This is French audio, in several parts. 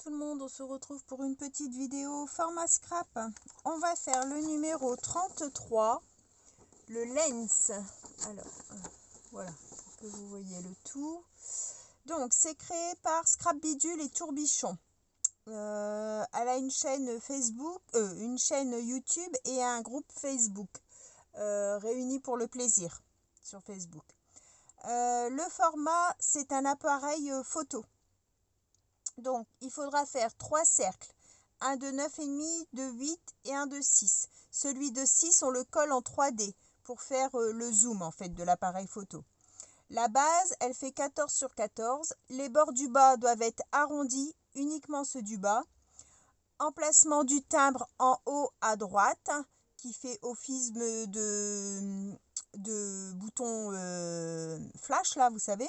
tout le monde, on se retrouve pour une petite vidéo format scrap. On va faire le numéro 33, le lens. Alors, voilà, pour que vous voyez le tout. Donc, c'est créé par Scrap Bidule et Tourbichon. Elle a une chaîne Facebook, une chaîne YouTube et un groupe Facebook, réunis pour le plaisir sur Facebook. Le format, c'est un appareil photo. Donc, il faudra faire 3 cercles, un de 9,5, de 8 et un de 6. Celui de 6, on le colle en 3D pour faire le zoom en fait de l'appareil photo. La base, elle fait 14 sur 14. Les bords du bas doivent être arrondis, uniquement ceux du bas. Emplacement du timbre en haut à droite, qui fait office de bouton flash, là, vous savez.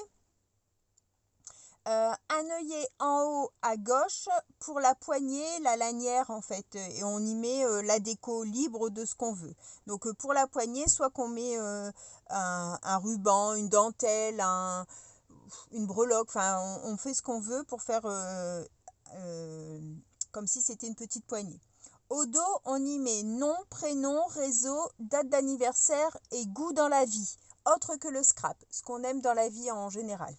Un œillet en haut à gauche pour la poignée, la lanière en fait, et on y met la déco libre de ce qu'on veut. Donc pour la poignée, soit qu'on met un ruban, une dentelle, une breloque, enfin on fait ce qu'on veut pour faire comme si c'était une petite poignée. Au dos, on y met nom, prénom, réseau, date d'anniversaire et goût dans la vie, autre que le scrap, ce qu'on aime dans la vie en général.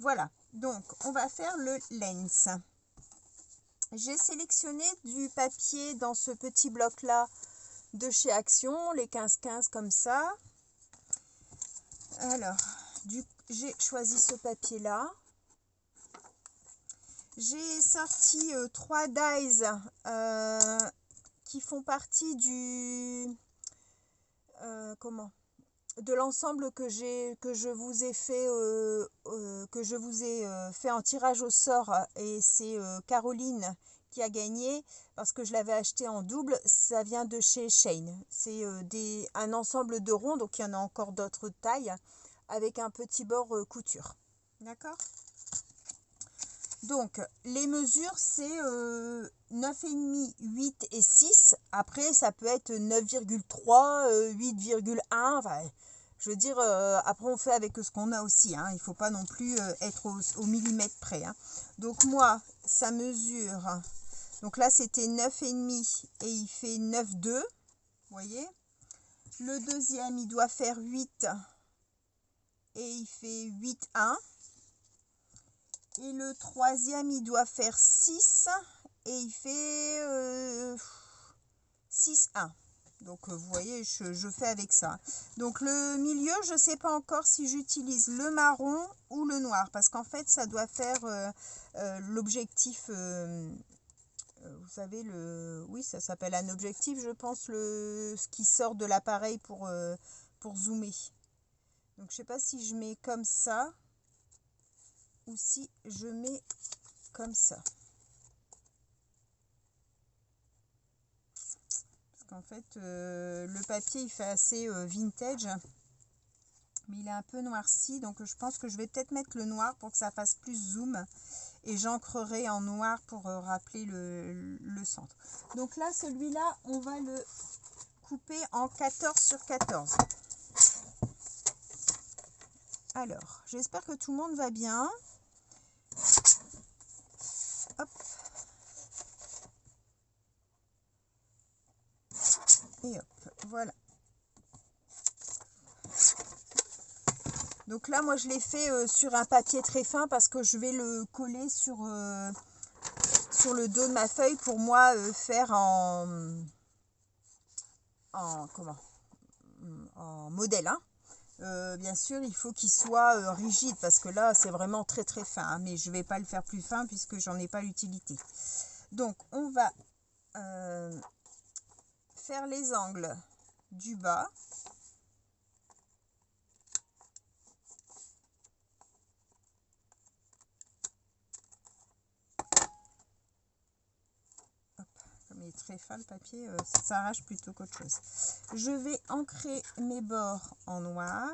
Voilà, donc on va faire le lens. J'ai sélectionné du papier dans ce petit bloc là de chez Action, les 15-15 comme ça. Alors, j'ai choisi ce papier là. J'ai sorti 3 dies qui font partie de l'ensemble que je vous ai fait en tirage au sort, et c'est Caroline qui a gagné parce que je l'avais acheté en double. Ça vient de chez Shane. C'est un ensemble de ronds, donc il y en a encore d'autres tailles avec un petit bord couture. D'accord? Donc les mesures, c'est 9,5, 8 et 6. Après ça peut être 9,3, 8,1, enfin je veux dire, après on fait avec ce qu'on a aussi, hein. Il ne faut pas non plus être au millimètre près, hein. Donc moi, ça mesure, donc là c'était 9,5 et il fait 9,2, vous voyez. Le deuxième, il doit faire 8 et il fait 8,1. Et le troisième, il doit faire 6 et il fait 6,1. Donc vous voyez, je fais avec ça. Donc le milieu, je ne sais pas encore si j'utilise le marron ou le noir. Parce qu'en fait, ça doit faire l'objectif. Vous savez, oui, ça s'appelle un objectif, je pense, ce qui sort de l'appareil pour zoomer. Donc je ne sais pas si je mets comme ça ou si je mets comme ça. En fait, le papier il fait assez vintage, mais il est un peu noirci, donc je pense que je vais peut-être mettre le noir pour que ça fasse plus zoom, et j'ancrerai en noir pour rappeler le centre. Donc là, celui-là, on va le couper en 14 sur 14. Alors, j'espère que tout le monde va bien. Hop. Et hop, voilà. Donc là, moi, je l'ai fait sur un papier très fin parce que je vais le coller sur le dos de ma feuille pour moi faire en modèle, hein. Bien sûr, il faut qu'il soit rigide parce que là, c'est vraiment très très fin, hein, mais je ne vais pas le faire plus fin puisque j'en ai pas l'utilité. Donc, on va faire les angles du bas. Comme il est très fin le papier, ça s'arrache plutôt qu'autre chose. Je vais ancrer mes bords en noir.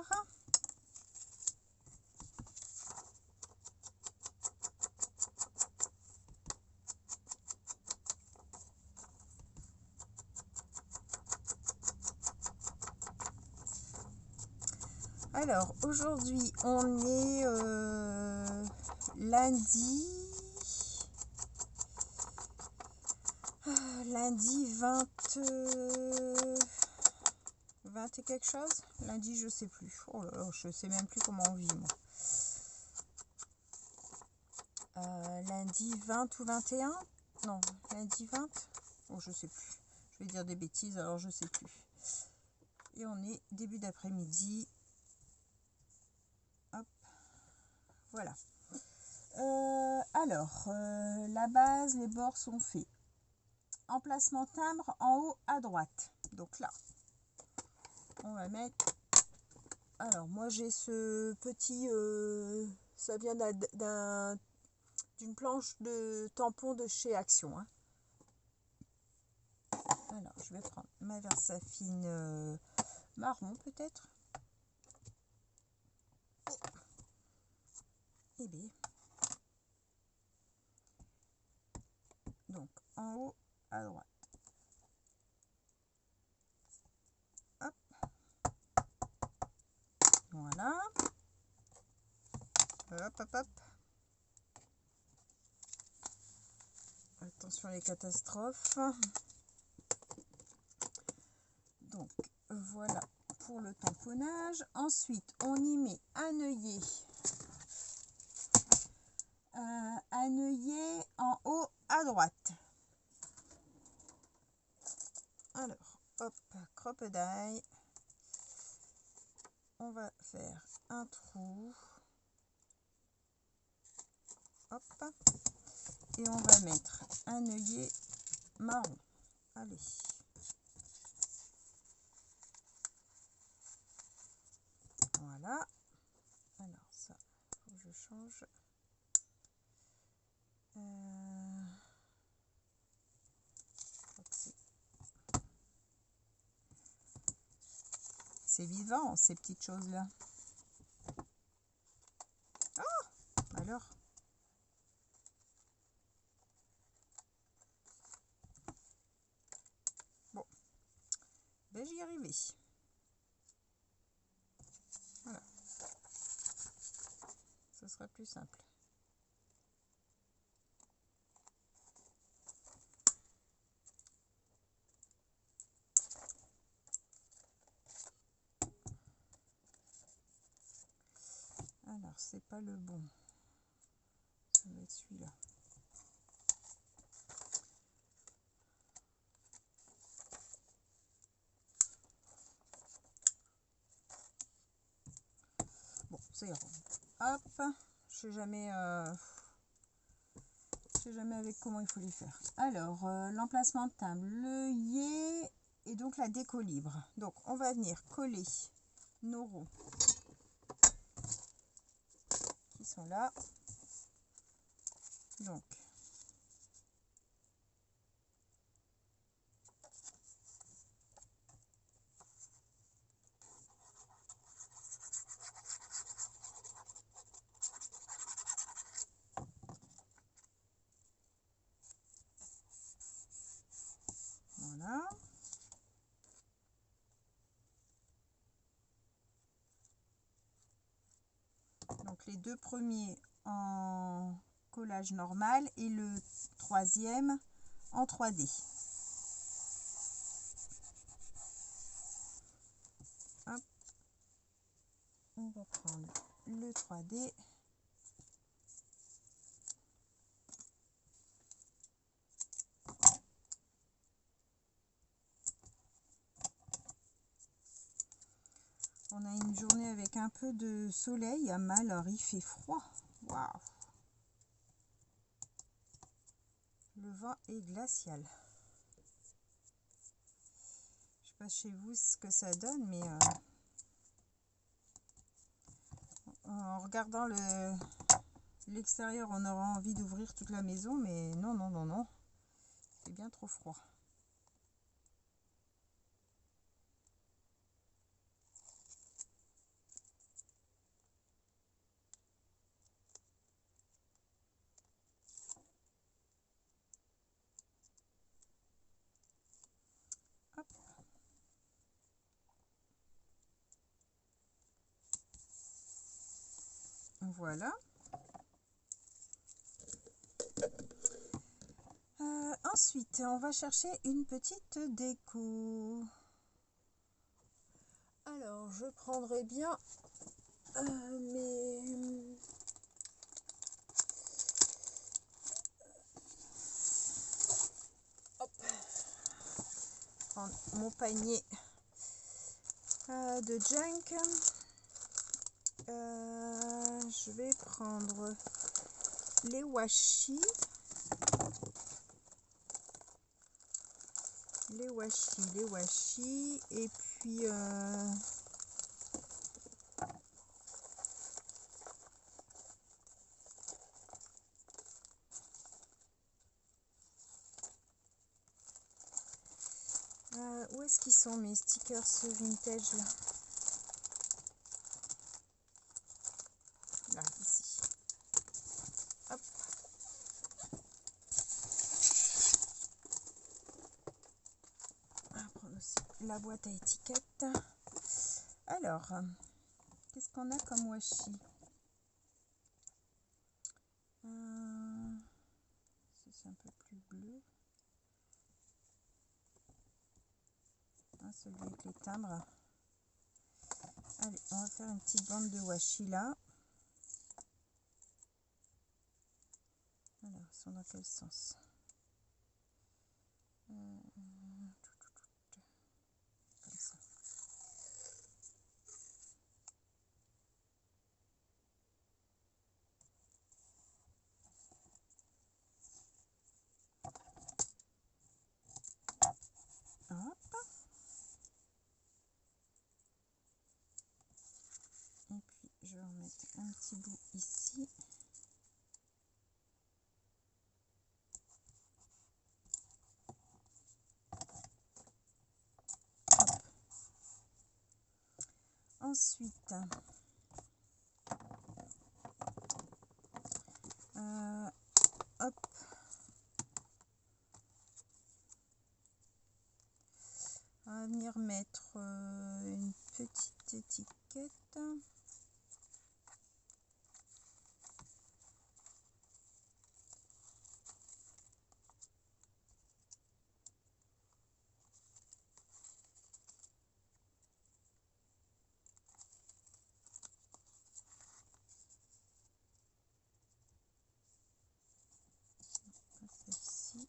Alors aujourd'hui on est lundi lundi 20, 20 et quelque chose. Lundi, je sais plus. Oh là là, je sais même plus comment on vit, moi. Lundi 20 ou 21? Non, lundi 20? Oh, je sais plus. Je vais dire des bêtises, alors je sais plus. Et on est début d'après-midi. Hop. Voilà. Alors, la base, les bords sont faits. Emplacement timbre en haut à droite. Donc là, on va mettre... Alors, moi, j'ai ce petit... ça vient d'une planche de tampon de chez Action. Hein. Alors, je vais prendre ma Versafine marron, peut-être. Et bien. Donc, en haut à droite. Hop. Voilà. Hop, hop, hop. Attention les catastrophes. Donc, voilà pour le tamponnage. Ensuite, on y met un œillet. Un œillet en haut à droite. Alors, hop, crocodile. On va faire un trou. Hop. Et on va mettre un œillet marron. Allez. Voilà. Alors ça, faut que je change. C'est vivant, ces petites choses-là. Oh, alors. Bon. Ben, j'y arrivais. Voilà. Ce sera plus simple. Alors, c'est pas le bon. Ça va être celui-là. Bon, c'est ira. Hop. Je sais jamais avec comment il faut les faire. Alors, l'emplacement de timbre, l'œillet et donc la décolibre. Donc, on va venir coller nos ronds qui sont là. Donc, voilà. Donc, les deux premiers en collage normal et le troisième en 3D. Hop. On va prendre le 3D. On a une journée avec un peu de soleil à mal, alors il fait froid. Waouh! Le vent est glacial. Je sais pas chez vous ce que ça donne, mais en regardant l'extérieur, on aura envie d'ouvrir toute la maison, mais non, non, non, non. C'est bien trop froid. Hop. Voilà. Ensuite, on va chercher une petite déco. Alors, je prendrai bien mes... Hop. Prendre mon panier de junk. Je vais prendre les washi. Les washi. Et puis... où est-ce qu'ils sont mes stickers vintage là? Là, ici. Hop. On va prendre aussi la boîte à étiquettes. Alors, qu'est-ce qu'on a comme washi? C'est un peu plus bleu. Celui avec les timbres. Allez, on va faire une petite bande de washi là. Alors, ils sont dans quel sens? Comme ça. Hop. Et puis, je vais en mettre un petit bout ici. Hop. Ensuite, hop. On va venir mettre une petite étiquette. Celle-ci.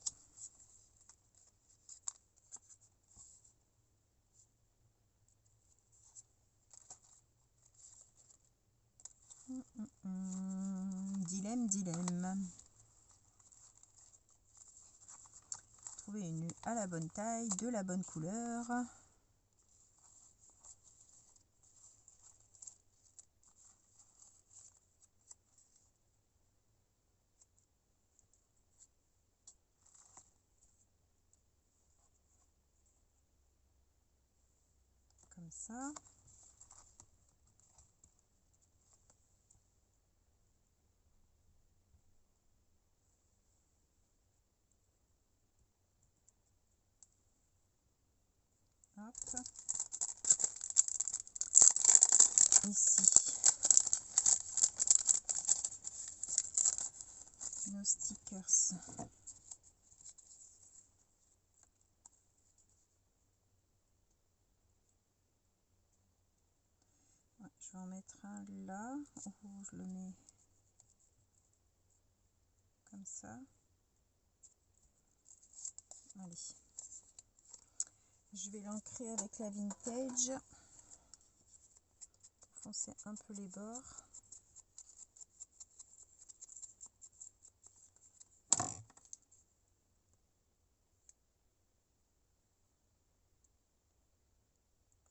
Dilemme. Trouver une à la bonne taille, de la bonne couleur. Comme ça. Hop. Ici, nos stickers. Ouais, je vais en mettre un là, où je le mets comme ça. Allez. Je vais l'ancrer avec la vintage. Foncer un peu les bords.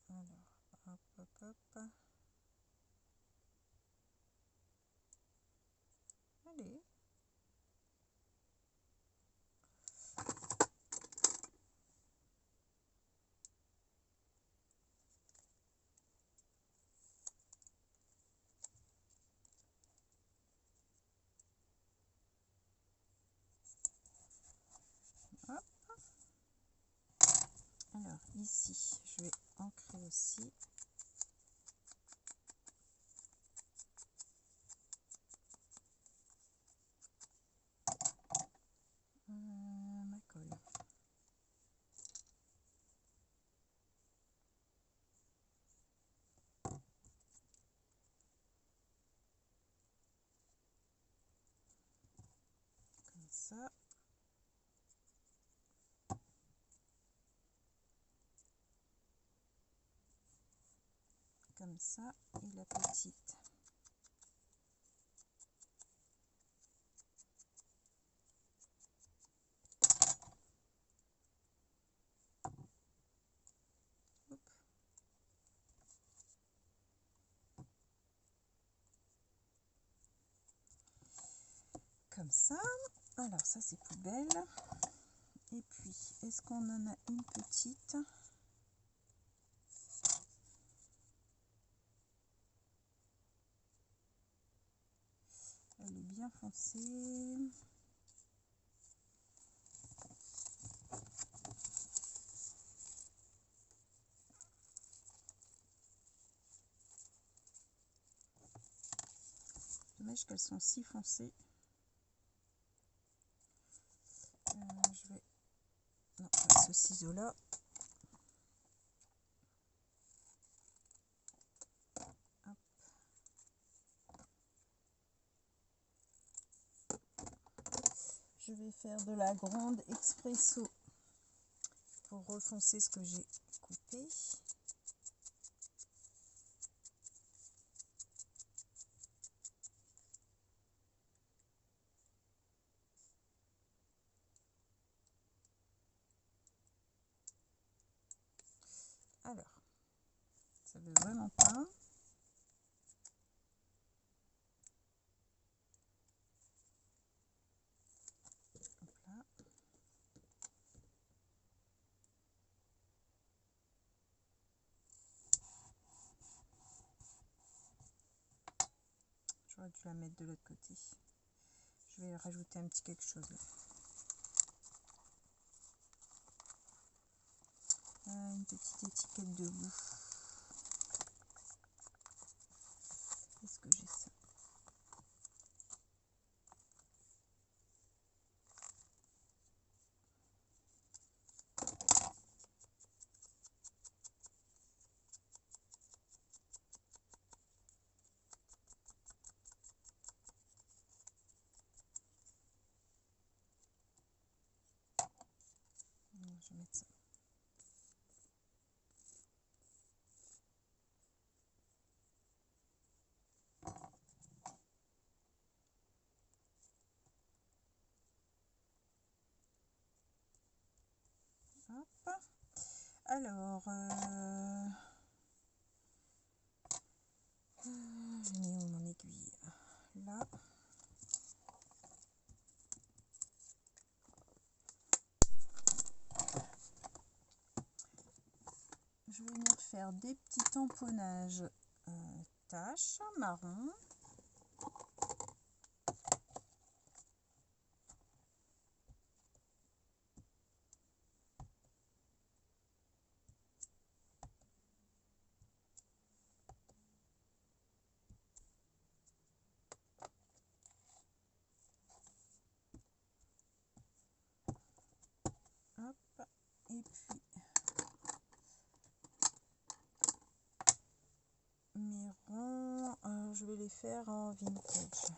Alors, hop, hop, hop. Allez. Hop. Alors, ici, je vais ancrer aussi. Ma colle. ça. Comme ça, et la petite. Hop. Comme ça. Alors ça c'est plus belle. Et puis, est-ce qu'on en a une petite? Elle est bien foncée. Dommage qu'elles sont si foncées. Je vais... Non, pas ce ciseau-là. Je vais faire de la grande expresso pour refoncer ce que j'ai coupé. Alors, ça veut vraiment pas. Hop là. J'aurais dû la mettre de l'autre côté. Je vais rajouter un petit quelque chose là. Une petite étiquette de bout. Est-ce que j'ai ça? Je vais mettre ça. Hop. Alors, j'ai mis où mon aiguille? Là. Je vais venir faire des petits tamponnages taches marron. Hop. Et puis mes ronds, je vais les faire en vintage.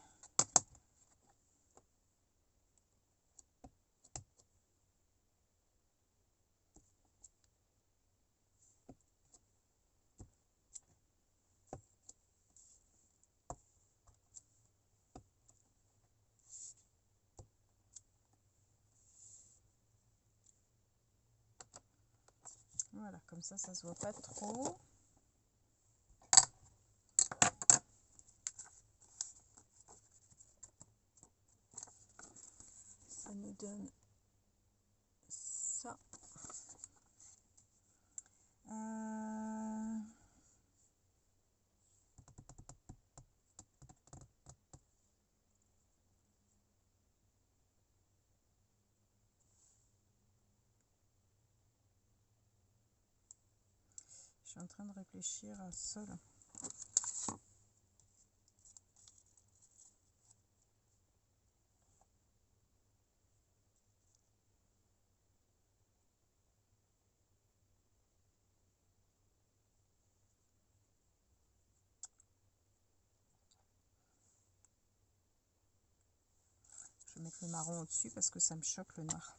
Voilà, comme ça se voit pas trop. Ça nous donne ça. Je suis en train de réfléchir à ça là. Je vais mettre le marron au-dessus parce que ça me choque le noir.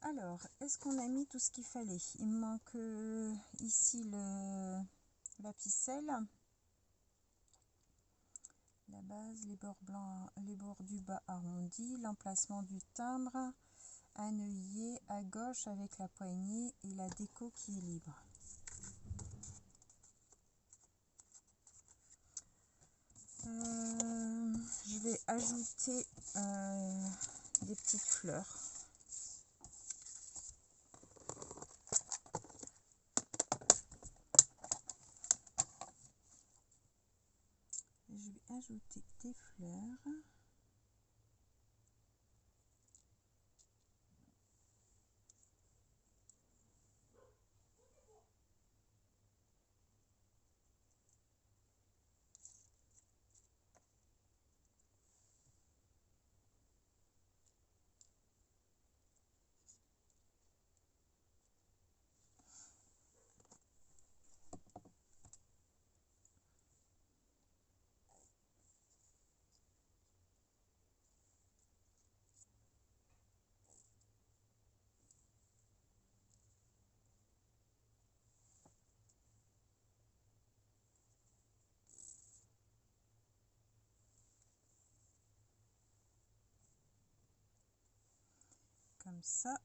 Alors, est-ce qu'on a mis tout ce qu'il fallait? Il me manque ici la ficelle, la base, les bords blancs, les bords du bas arrondis, l'emplacement du timbre, un œillet à gauche avec la poignée et la déco qui est libre. Je vais ajouter des petites fleurs. Je vais ajouter des fleurs. Comme ça.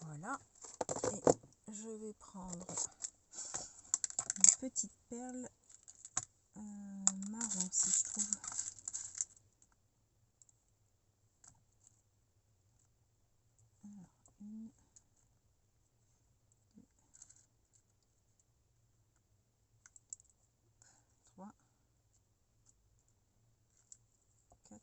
Voilà, et je vais prendre une petite perle marron si je trouve. Alors, une, deux, trois, quatre.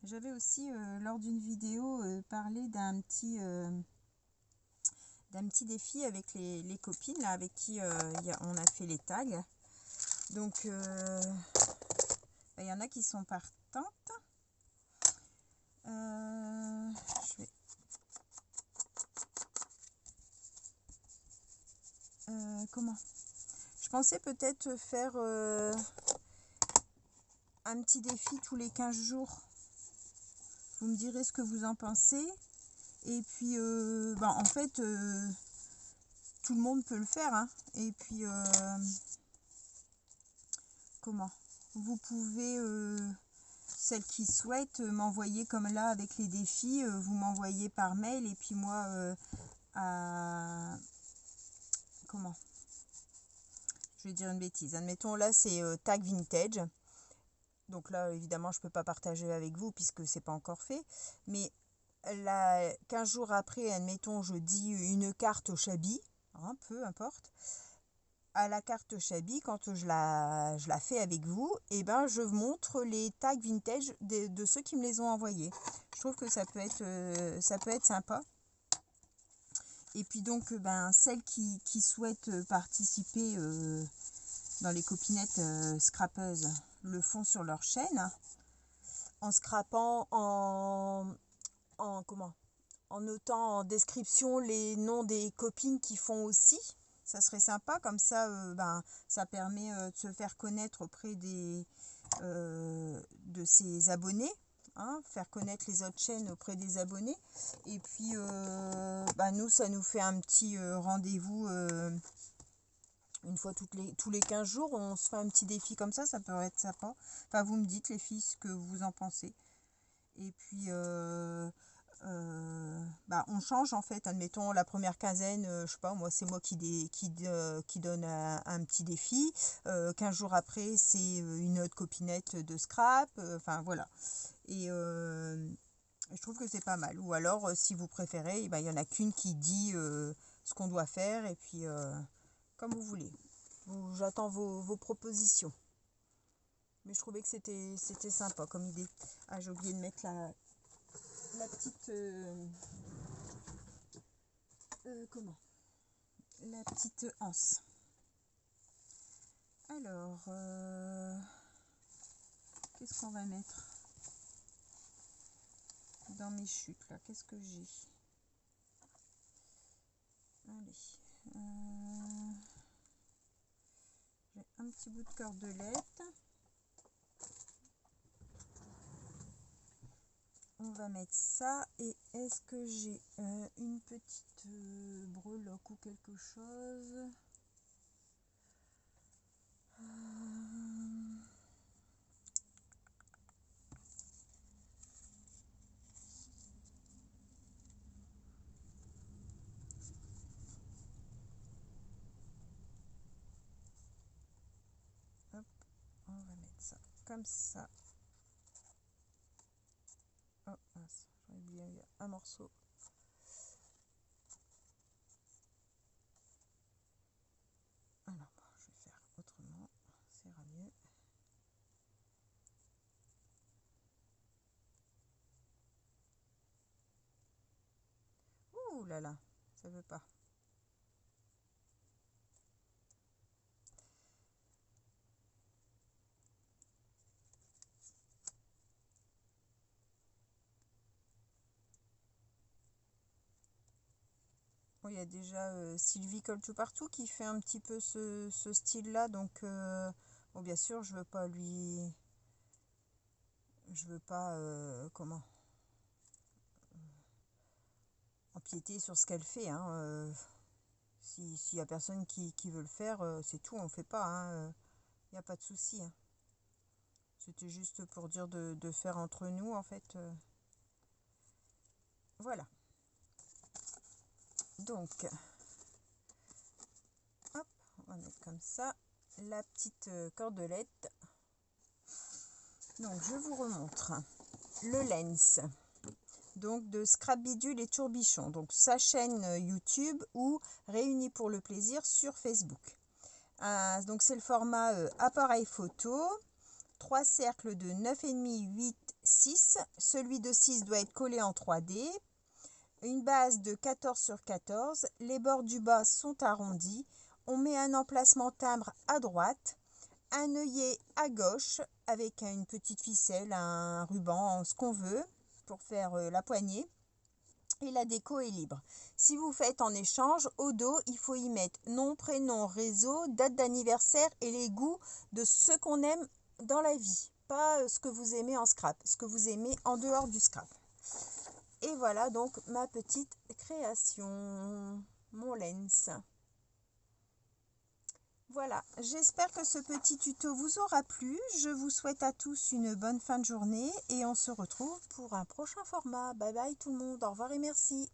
J'avais aussi lors d'une vidéo parlé d'un petit défi avec les copines là, avec qui on a fait les tags. Donc il y en a qui sont partantes. Je vais comment je pensais peut-être faire un petit défi tous les 15 jours. Vous me direz ce que vous en pensez. Et puis, en fait, tout le monde peut le faire. Hein. Et puis, comment vous pouvez, celles qui souhaitent, m'envoyer comme là avec les défis, vous m'envoyez par mail. Et puis moi, comment je vais dire une bêtise. Admettons, là, c'est tag vintage. Donc là, évidemment, je ne peux pas partager avec vous puisque c'est pas encore fait. Mais là, 15 jours après, admettons, je dis une carte au Chabi, hein, peu importe. à la carte Shabby, quand je la fais avec vous, et ben je montre les tags vintage de ceux qui me les ont envoyés. Je trouve que ça peut être sympa. Et puis donc, ben, celles qui souhaitent participer dans les copinettes scrapeuses le font sur leur chaîne, en scrapant, en notant en description les noms des copines qui font aussi. Ça serait sympa, comme ça, ben, ça permet de se faire connaître auprès de ses abonnés. Hein, faire connaître les autres chaînes auprès des abonnés. Et puis, bah nous, ça nous fait un petit rendez-vous une fois tous les 15 jours. On se fait un petit défi comme ça peut être sympa. Enfin, vous me dites, les filles, ce que vous en pensez. Et puis, bah, on change en fait. Admettons, la première quinzaine, je sais pas, moi, c'est moi qui donne un petit défi. 15 jours après, c'est une autre copinette de scrap. Enfin, voilà. Et je trouve que c'est pas mal. Ou alors, si vous préférez, il y en a qu'une qui dit ce qu'on doit faire. Et puis, comme vous voulez. J'attends vos propositions. Mais je trouvais que c'était sympa comme idée. Ah, j'ai oublié de mettre la petite... comment La petite anse. Alors, qu'est-ce qu'on va mettre dans mes chutes là? Qu'est-ce que j'ai? Allez. J'ai un petit bout de cordelette. On va mettre ça. Et est-ce que j'ai une petite breloque ou quelque chose? Hop, on va mettre ça comme ça. Oh, mince, j'ai oublié un morceau. Alors, je vais faire autrement, ça ira mieux. Ouh là là, ça veut pas. Bon, il y a déjà Sylvie Colle tout partout qui fait un petit peu ce style-là, donc bon, bien sûr, je veux pas empiéter sur ce qu'elle fait. Hein, s'il y a personne qui veut le faire, c'est tout, on fait pas. Hein, il n'y a pas de souci. Hein. C'était juste pour dire de faire entre nous, en fait. Voilà. Donc, hop, on va mettre comme ça la petite cordelette. Donc, je vous remontre le lens. Donc, de Scrap Bidule et Tourbichon. Donc, sa chaîne YouTube ou Réunis pour le plaisir sur Facebook. Donc, c'est le format appareil photo. 3 cercles de 9,5, 8, 6. Celui de 6 doit être collé en 3D. Une base de 14 sur 14. Les bords du bas sont arrondis. On met un emplacement timbre à droite. Un œillet à gauche avec une petite ficelle, un ruban, ce qu'on veut pour faire la poignée. Et la déco est libre. Si vous faites en échange, au dos, il faut y mettre nom, prénom, réseau, date d'anniversaire et les goûts de ce qu'on aime dans la vie. Pas ce que vous aimez en scrap, ce que vous aimez en dehors du scrap. Et voilà donc ma petite création, mon lens. Voilà, j'espère que ce petit tuto vous aura plu. Je vous souhaite à tous une bonne fin de journée et on se retrouve pour un prochain format. Bye bye tout le monde, au revoir et merci.